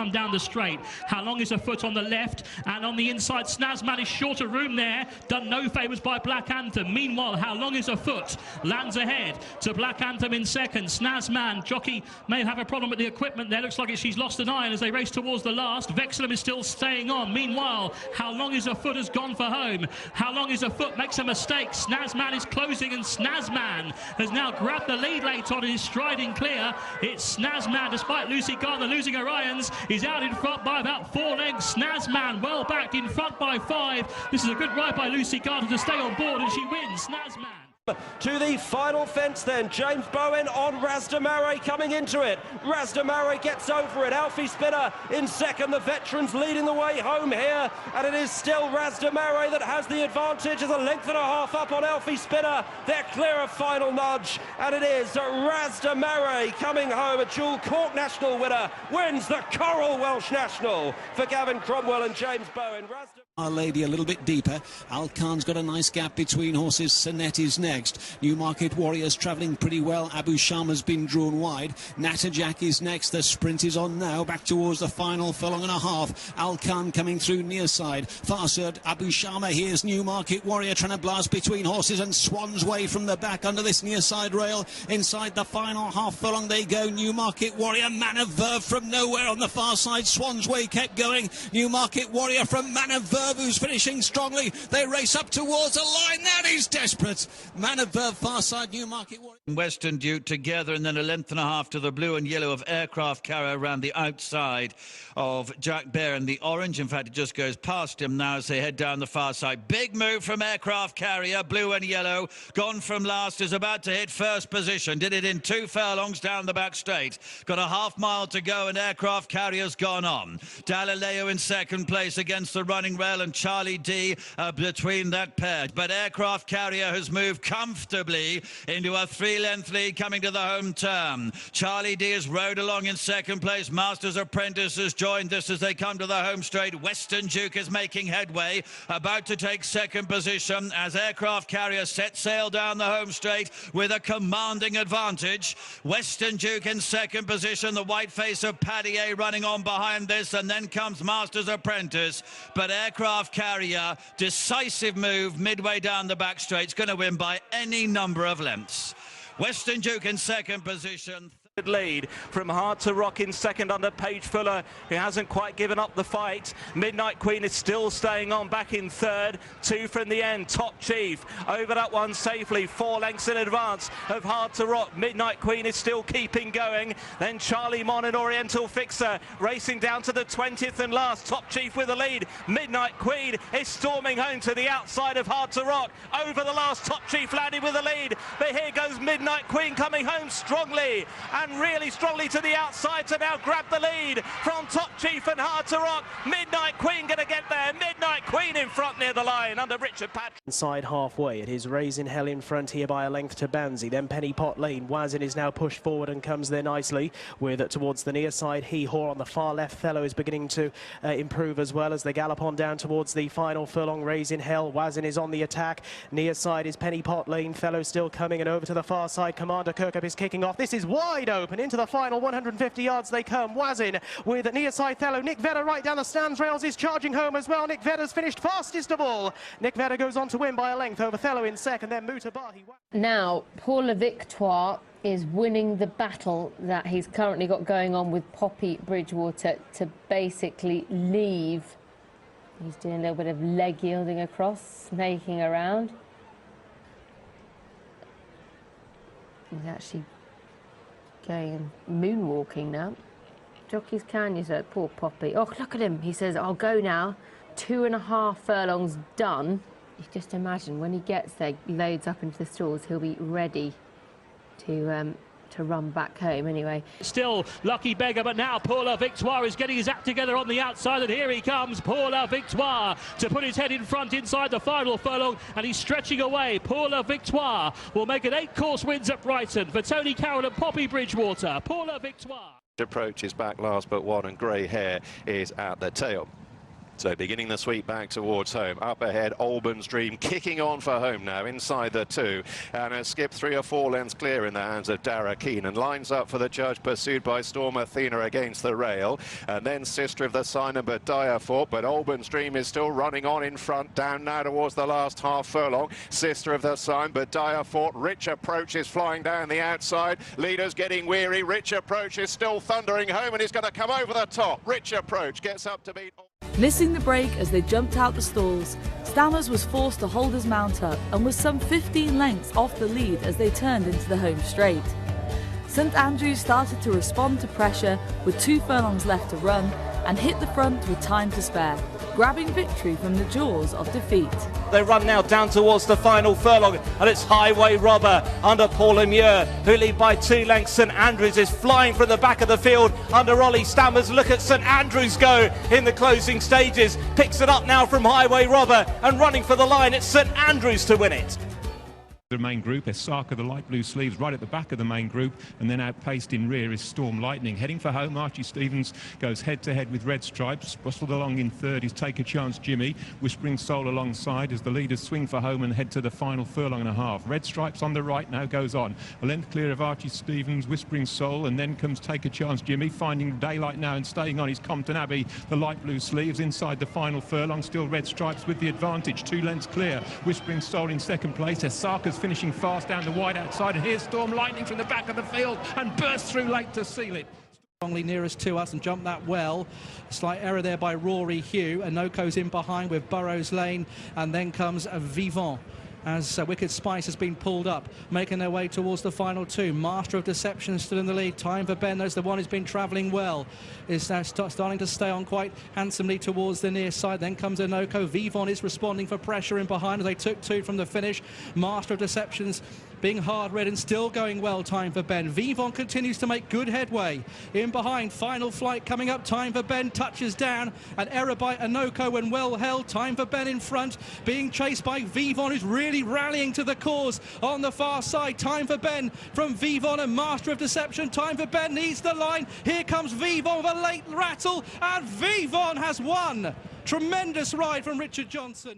come down the straight. How long is a foot on the left? And on the inside, Snazz Man is short of room there. Done no favours by Black Anthem. Meanwhile, How Long Is a Foot lands ahead to Black Anthem in second. Snazz Man, jockey, may have a problem with the equipment there. Looks like she's lost an iron as they race towards the last. Vexilum is still staying on. Meanwhile, How Long Is a Foot has gone for home. How Long Is a Foot makes a mistake. Snazz Man is closing, and Snazz Man has now grabbed the lead late on and is striding clear. It's Snazz Man, despite Lucy Gardner losing her irons, is out in front by about 4 lengths. Snazz Man well backed in front by 5. This is a good ride by Lucy Gardner to stay on board, and she wins. Snazz Man. To the final fence then, James Bowen on Razdamare coming into it. Razdamare gets over it. Alfie Spinner in second. The veterans leading the way home here, and it is still Razdamare that has the advantage as a length and a half up on Alfie Spinner. They're clear of final nudge, and it is Razdamare coming home. A dual Cork National winner wins the Coral Welsh National for Gavin Cromwell and James Bowen. Our Lady a little bit deeper. Alcan's got a nice gap between horses. Sonet is next. Newmarket Warrior's travelling pretty well. Abu Sharma's been drawn wide. Natterjack is next. The sprint is on now. Back towards the final furlong and a half. Alcan coming through near side. Far served Abu Sharma. Here's Newmarket Warrior trying to blast between horses and Swan's Way from the back under this near side rail. Inside the final half furlong they go. Newmarket Warrior. Man of Verve from nowhere on the far side. Swan's Way kept going. Newmarket Warrior from Man of Verve, who's finishing strongly. They race up towards a line. That is desperate. Man of Verve, far side, Newmarket Warrior. Western Duke together, and then a length and a half to the blue and yellow of Aircraft Carrier around the outside of Jack Bear and the orange. In fact, it just goes past him now as they head down the far side. Big move from Aircraft Carrier, blue and yellow. Gone from last, is about to hit first position. Did it in 2 furlongs down the back straight. Got a half mile to go, and Aircraft Carrier's gone on. Galileo in second place against the running rail, and Charlie D between that pair. But Aircraft Carrier has moved comfortably into a 3-length lead coming to the home turn. Charlie D has rode along in second place. Master's Apprentice has joined this as they come to the home straight. Western Duke is making headway, about to take second position as Aircraft Carrier set sail down the home straight with a commanding advantage. Western Duke in second position. The white face of Paddy A running on behind this, and then comes Master's Apprentice. But Aircraft Carrier, decisive move midway down the back straight. It's going to win by any number of lengths. Western Duke in second position. Lead from Hard to Rock in second under Paige Fuller, who hasn't quite given up the fight. Midnight Queen is still staying on, back in third. 2 from the end. Top Chief over that one safely, 4 lengths in advance of Hard to Rock. Midnight Queen is still keeping going. Then Charlie Mon and Oriental Fixer racing down to the 20th and last. Top Chief with the lead. Midnight Queen is storming home to the outside of Hard to Rock. Over the last, Top Chief landed with the lead, but here goes Midnight Queen coming home strongly and really strongly to the outside to now grab the lead from Top Chief and Hard to Rock. Midnight Queen going to get there. Midnight Queen in front near the line under Richard Patrick. Inside halfway, it is Raising Hell in front here by a length to Banzi. Then Penny Pot Lane. Wazin is now pushed forward and comes there nicely with towards the near side. Hee-Haw on the far left. Fellow is beginning to improve as well as they gallop on down towards the final furlong. Raising Hell. Wazin is on the attack. Near side is Penny Pot Lane. Fellow still coming, and over to the far side. Commander Kirkup is kicking off. This is wide open. Into the final 150 yards they come. Wazin with near side Thello. Nick Vera right down the stands rails is charging home as well. Nick Vera's finished fastest of all. Nick Vera goes on to win by a length over Thello in second, then Mutabahi. Now, Paul Victoire is winning the battle that he's currently got going on with Poppy Bridgewater to basically leave. He's doing a little bit of leg yielding across, snaking around. He's actually going and moonwalking now. Jockeys can, you said. Poor Poppy. Oh, look at him. He says, I'll go now. 2.5 furlongs done. You just imagine when he gets there, loads up into the stalls, he'll be ready to run back home anyway. Still Lucky Beggar, but now Paul Victoire is getting his act together on the outside, and here he comes, Paul Victoire, to put his head in front inside the final furlong, and he's stretching away. Paul Victoire will make it 8 course wins at Brighton for Tony Carroll and Poppy Bridgewater. Paul Victoire. Approach is back last but one, and grey hair is at the tail. So beginning the sweep back towards home. Up ahead, Albans Dream kicking on for home now inside the 2. And has skipped 3 or 4 lengths clear in the hands of Dara Keane and lines up for the judge, pursued by Storm Athena against the rail. And then Sister of the Sign and Badiah Fort. But Albans Dream is still running on in front, down now towards the last half furlong. Sister of the Sign, Badiah Fort. Rich Approach is flying down the outside. Leaders getting weary. Rich Approach is still thundering home and he's going to come over the top. Rich Approach gets up to beat... Missing the break as they jumped out the stalls, Stammers was forced to hold his mount up and was some 15 lengths off the lead as they turned into the home straight. St Andrews started to respond to pressure with 2 furlongs left to run and hit the front with time to spare, grabbing victory from the jaws of defeat. They run now down towards the final furlong, and it's Highway Robber under Paul Lemieux, who lead by 2 lengths. St Andrews is flying from the back of the field under Ollie Stammers. Look at St Andrews go in the closing stages. Picks it up now from Highway Robber, and running for the line, it's St Andrews to win it. The main group, Esaka, the light blue sleeves, right at the back of the main group, and then outpaced in rear is Storm Lightning. Heading for home, Archie Stevens goes head-to-head with Red Stripes. Bustled along in third is Take a Chance Jimmy. Whispering Soul alongside as the leaders swing for home and head to the final furlong and a half. Red Stripes on the right now goes on. A length clear of Archie Stevens, Whispering Soul, and then comes Take a Chance Jimmy, finding daylight now and staying on is Compton Abbey, the light blue sleeves. Inside the final furlong, still Red Stripes with the advantage. 2 lengths clear. Whispering Soul in second place. Esaka's finishing fast down the wide outside, and here's Storm Lightning from the back of the field and bursts through late to seal it. Strongly nearest to us and jumped that well. Slight error there by Rory Hugh. Anoko's in behind with Burrows Lane, and then comes Vivant as Wicked Spice has been pulled up, making their way towards the final 2. Master of Deception still in the lead. Time for Ben, there's the one who's been travelling well, is now starting to stay on quite handsomely towards the near side. Then comes Anoko. Vivant is responding for pressure in behind as they took 2 from the finish. Master of Deception's being hard read and still going well. Time for Ben. Vivant continues to make good headway in behind. Final flight coming up. Time for Ben touches down. An error by Anoko and well held. Time for Ben in front, being chased by Vivant, who's really rallying to the cause on the far side. Time for Ben from Vivant and Master of Deception. Time for Ben needs the line. Here comes Vivant with a late rattle, and Vivant has won. Tremendous ride from Richard Johnson.